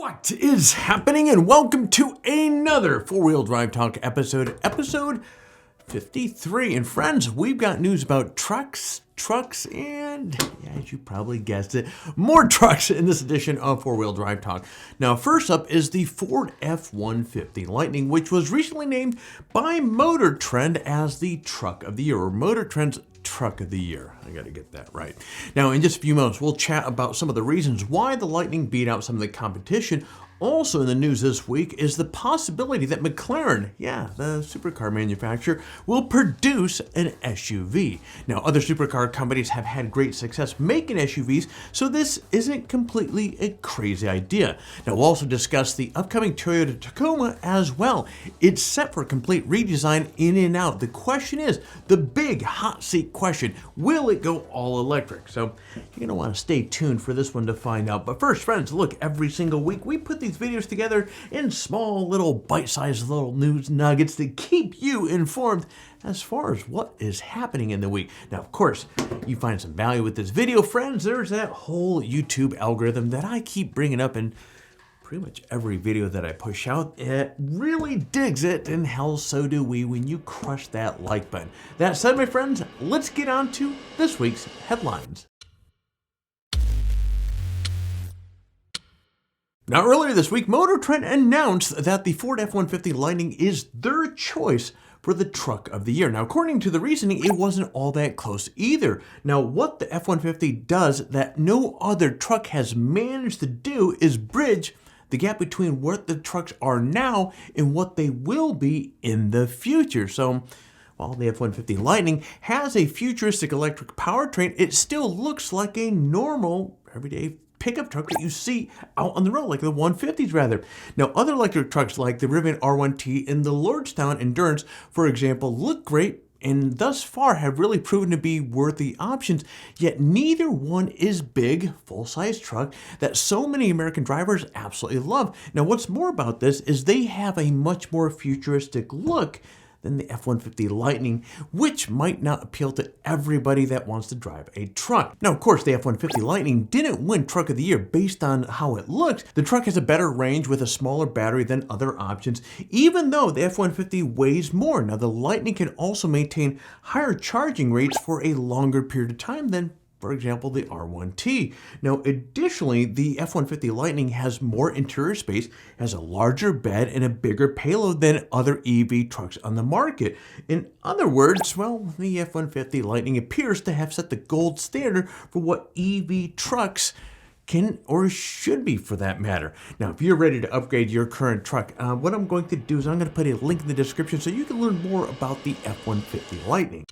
What is happening, and welcome to another four-wheel drive talk episode 53. And friends, we've got news about trucks, and as you probably guessed it, more trucks in this edition of four-wheel drive talk. Now, first up is the Ford F-150 Lightning, which was recently named by Motor Trend as the truck of the year, or Motor Trend's truck of the year. I got to get that right. Now, in just a few moments, we'll chat about some of the reasons why the Lightning beat out some of the competition. Also in the news this week is the possibility that McLaren, the supercar manufacturer, will produce an SUV. Now, other supercar companies have had great success making SUVs, so this isn't completely a crazy idea. Now, we'll also discuss the upcoming Toyota Tacoma as well. It's set for a complete redesign in and out. The question is, the big hot seat question, will it go all electric? So you're going to want to stay tuned for this one to find out. But first, friends, look, every single week we put these videos together in small little bite-sized little news nuggets to keep you informed as far as what is happening in the week. Now, of course, you find some value with this video, friends. There's that whole YouTube algorithm that I keep bringing up in pretty much every video that I push out. It really digs it, and hell, so do we when you crush that like button. That said, my friends, let's get on to this week's headlines. Now, earlier this week, Motor Trend announced that the Ford F-150 Lightning is their choice for the truck of the year. Now, according to the reasoning, it wasn't all that close either. Now, what the F-150 does that no other truck has managed to do is bridge the gap between what the trucks are now and what they will be in the future. So, while the F-150 Lightning has a futuristic electric powertrain, it still looks like a normal, everyday pickup truck that you see out on the road, like the 150s rather. Now, other electric trucks like the Rivian R1T and the Lordstown Endurance, for example, look great and thus far have really proven to be worthy options, yet neither one is big, full-size truck that so many American drivers absolutely love. Now, what's more about this is they have a much more futuristic look than the F-150 Lightning, which might not appeal to everybody that wants to drive a truck. Now, of course, the F-150 Lightning didn't win Truck of the Year based on how it looks. The truck has a better range with a smaller battery than other options, even though the F-150 weighs more. Now, the Lightning can also maintain higher charging rates for a longer period of time than, for example, the R1T. Now, additionally, the F-150 Lightning has more interior space, has a larger bed, and a bigger payload than other EV trucks on the market. In other words, well, the F-150 Lightning appears to have set the gold standard for what EV trucks can or should be, for that matter. Now, if you're ready to upgrade your current truck, what I'm going to do is I'm going to put a link in the description so you can learn more about the F-150 Lightning.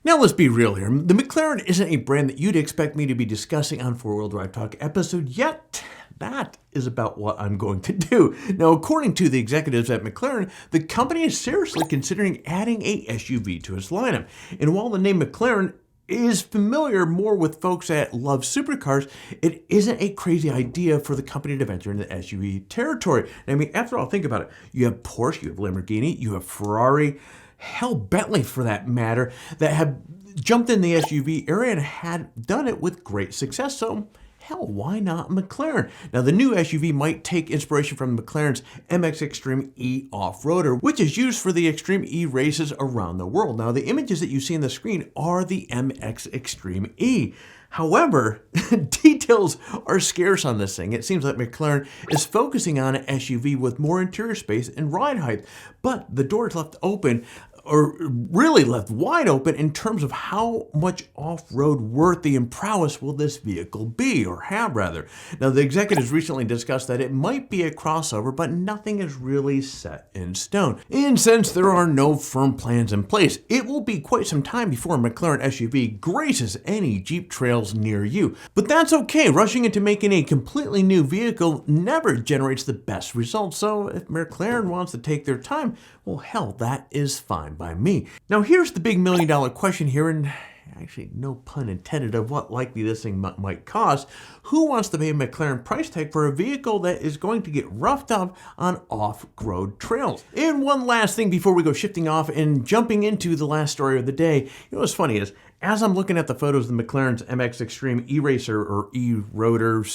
Now, let's be real here. The McLaren isn't a brand that you'd expect me to be discussing on Four-Wheel Drive Talk episode, yet that is about what I'm going to do. Now, according to the executives at McLaren, the company is seriously considering adding a SUV to its lineup. And while the name McLaren is familiar more with folks that love supercars, it isn't a crazy idea for the company to venture into SUV territory. I mean, after all, think about it. You have Porsche, you have Lamborghini, you have Ferrari, hell, Bentley for that matter, that have jumped in the SUV area and had done it with great success. So, hell, why not McLaren? Now, the new SUV might take inspiration from McLaren's MX Extreme E off-roader, which is used for the Extreme E races around the world. Now, the images that you see on the screen are the MX Extreme E. However, details are scarce on this thing. It seems like McLaren is focusing on an SUV with more interior space and ride height, but the door is left open, or really left wide open, in terms of how much off-road worthy and prowess will this vehicle be, or have rather. Now, the executives recently discussed that it might be a crossover, but nothing is really set in stone. And since there are no firm plans in place, it will be quite some time before a McLaren SUV graces any Jeep trails near you. But that's okay. Rushing into making a completely new vehicle never generates the best results, so if McLaren wants to take their time, well, hell, that is fine by me. Now, here's the big $1 million question here, and actually no pun intended, of what likely this thing might cost. Who wants to pay a McLaren price tag for a vehicle that is going to get roughed up on off-road trails? And one last thing before we go shifting off and jumping into the last story of the day. You know what's funny is, as I'm looking at the photos of the McLaren's MX Extreme E-Racer or E-Rotor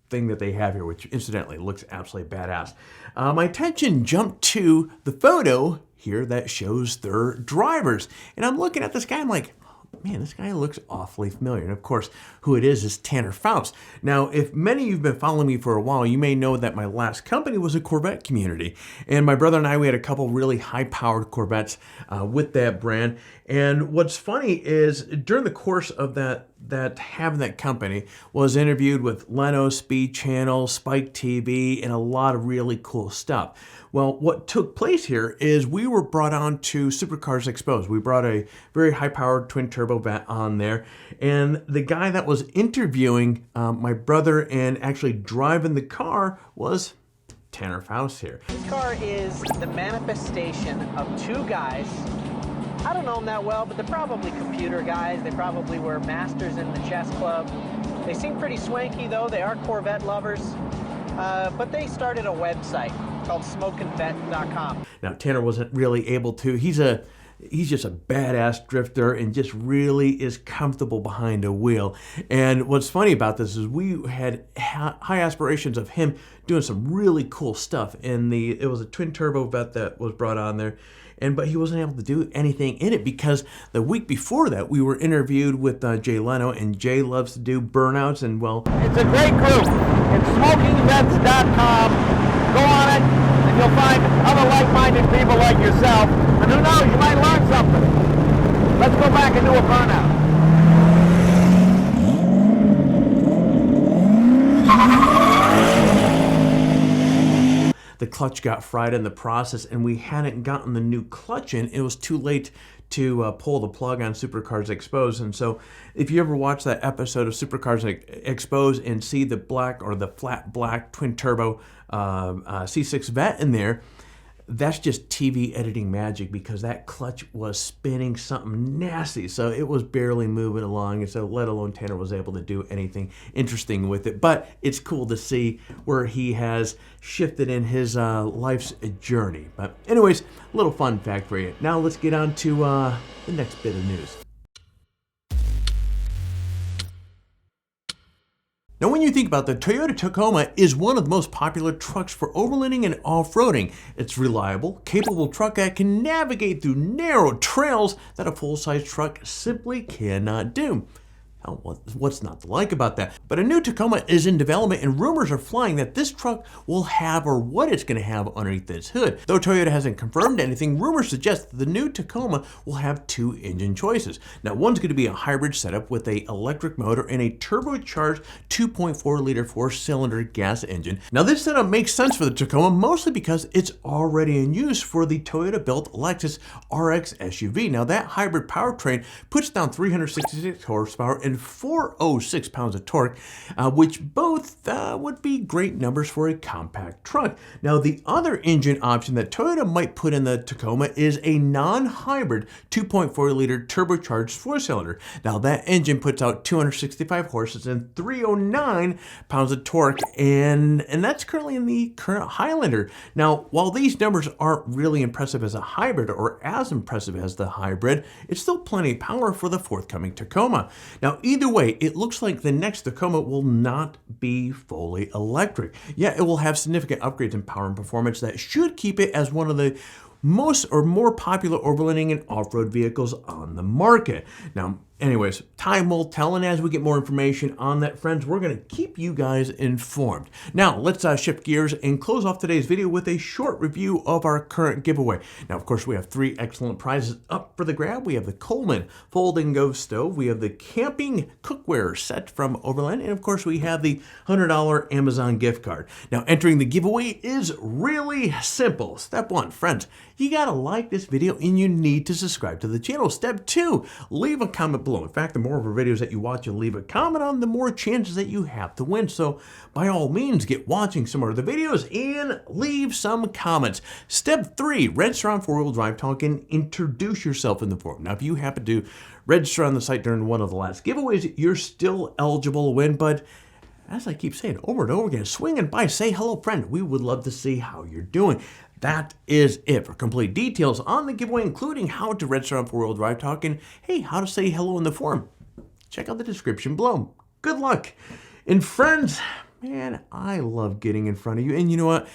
thing that they have here, which incidentally looks absolutely badass, my attention jumped to the photo here that shows their drivers. And I'm looking at this guy, I'm like, man, this guy looks awfully familiar. And of course, who it is Tanner Foust. Now, if many of you have been following me for a while, you may know that my last company was a Corvette community. And my brother and I, we had a couple really high-powered Corvettes with that brand. And what's funny is, during the course of having that company, was interviewed with Leno, Speed Channel, Spike TV, and a lot of really cool stuff. Well, what took place here is we were brought on to Supercars Exposed. We brought a very high-powered twin-turbo vet on there, and the guy that was interviewing my brother and actually driving the car was Tanner Foust here. This car is the manifestation of two guys. I don't know them that well, but they're probably computer guys. They probably were masters in the chess club. They seem pretty swanky, though. They are Corvette lovers. But they started a website called smokingvet.com. Now, Tanner wasn't really able to. He's just a badass drifter and just really is comfortable behind a wheel. And what's funny about this is we had high aspirations of him doing some really cool stuff. And it was a twin turbo vet that was brought on there. But he wasn't able to do anything in it because the week before that, we were interviewed with Jay Leno, and Jay loves to do burnouts, and well, it's a great group. It's smokingvets.com. Go on it, and you'll find other like-minded people like yourself. And who knows, you might learn something. Let's go back and do a burnout. The clutch got fried in the process, and we hadn't gotten the new clutch in. It was too late to pull the plug on Supercars Exposed. And so if you ever watch that episode of Supercars Exposed and see the black or the flat black twin turbo C6 vet in there, that's just TV editing magic, because that clutch was spinning something nasty. So it was barely moving along, and so let alone Tanner was able to do anything interesting with it. But it's cool to see where he has shifted in his life's journey. But anyways, a little fun fact for you. Now let's get on to the next bit of news. Now, when you think about it, the Toyota Tacoma is one of the most popular trucks for overlanding and off-roading. It's reliable, capable truck that can navigate through narrow trails that a full-size truck simply cannot do. Oh, what's not to like about that? But a new Tacoma is in development, and rumors are flying that this truck will have, or what it's going to have underneath its hood. Though Toyota hasn't confirmed anything, rumors suggest that the new Tacoma will have two engine choices. Now, one's going to be a hybrid setup with an electric motor and a turbocharged 2.4-liter four-cylinder gas engine. Now, this setup makes sense for the Tacoma, mostly because it's already in use for the Toyota-built Lexus RX SUV. Now, that hybrid powertrain puts down 366 horsepower and 406 pounds of torque, which both would be great numbers for a compact truck. Now, the other engine option that Toyota might put in the Tacoma is a non-hybrid 2.4-liter turbocharged four-cylinder. Now, that engine puts out 265 horses and 309 pounds of torque, and that's currently in the current Highlander. Now, while these numbers aren't really impressive as a hybrid, or as impressive as the hybrid, it's still plenty of power for the forthcoming Tacoma. Now, either way, it looks like the next Tacoma will not be fully electric. Yeah, it will have significant upgrades in power and performance that should keep it as one of the most or more popular overlanding and off-road vehicles on the market. Now, anyways, time will tell, and as we get more information on that, friends, we're going to keep you guys informed. Now, let's shift gears and close off today's video with a short review of our current giveaway. Now, of course, we have three excellent prizes up for the grab. We have the Coleman Fold and Go Stove, we have the Camping Cookware Set from Overland, and of course, we have the $100 Amazon gift card. Now, entering the giveaway is really simple. Step one, friends, you gotta like this video and you need to subscribe to the channel. Step two, leave a comment below. In fact, the more of our videos that you watch and leave a comment on, the more chances that you have to win. So by all means, get watching some more of the videos and leave some comments. Step 3, register on 4-wheel drive talk and introduce yourself in the forum. Now, if you happen to register on the site during one of the last giveaways, you're still eligible to win, but as I keep saying over and over again, swing and by, say hello, friend. We would love to see how you're doing. That is it. For complete details on the giveaway, including how to register on 4-wheel drive talk and, hey, how to say hello in the forum, check out the description below. Good luck. And friends, man, I love getting in front of you. And you know what?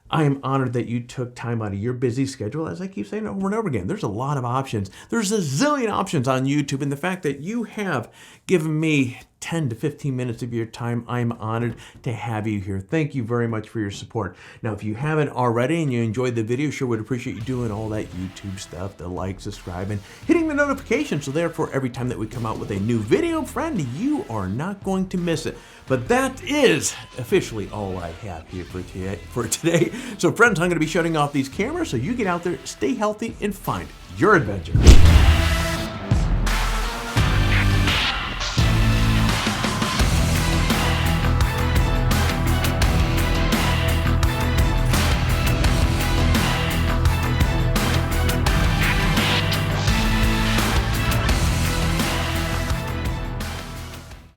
I am honored that you took time out of your busy schedule, as I keep saying over and over again. There's a lot of options. There's a zillion options on YouTube, and the fact that you have given me 10 to 15 minutes of your time, I'm honored to have you here. Thank you very much for your support. Now, if you haven't already and you enjoyed the video, sure would appreciate you doing all that YouTube stuff, the like, subscribe, and hitting the notification, so therefore every time that we come out with a new video, friend, you are not going to miss it. But that is officially all I have here for today. So friends, I'm going to be shutting off these cameras so you get out there, stay healthy, and find your adventure.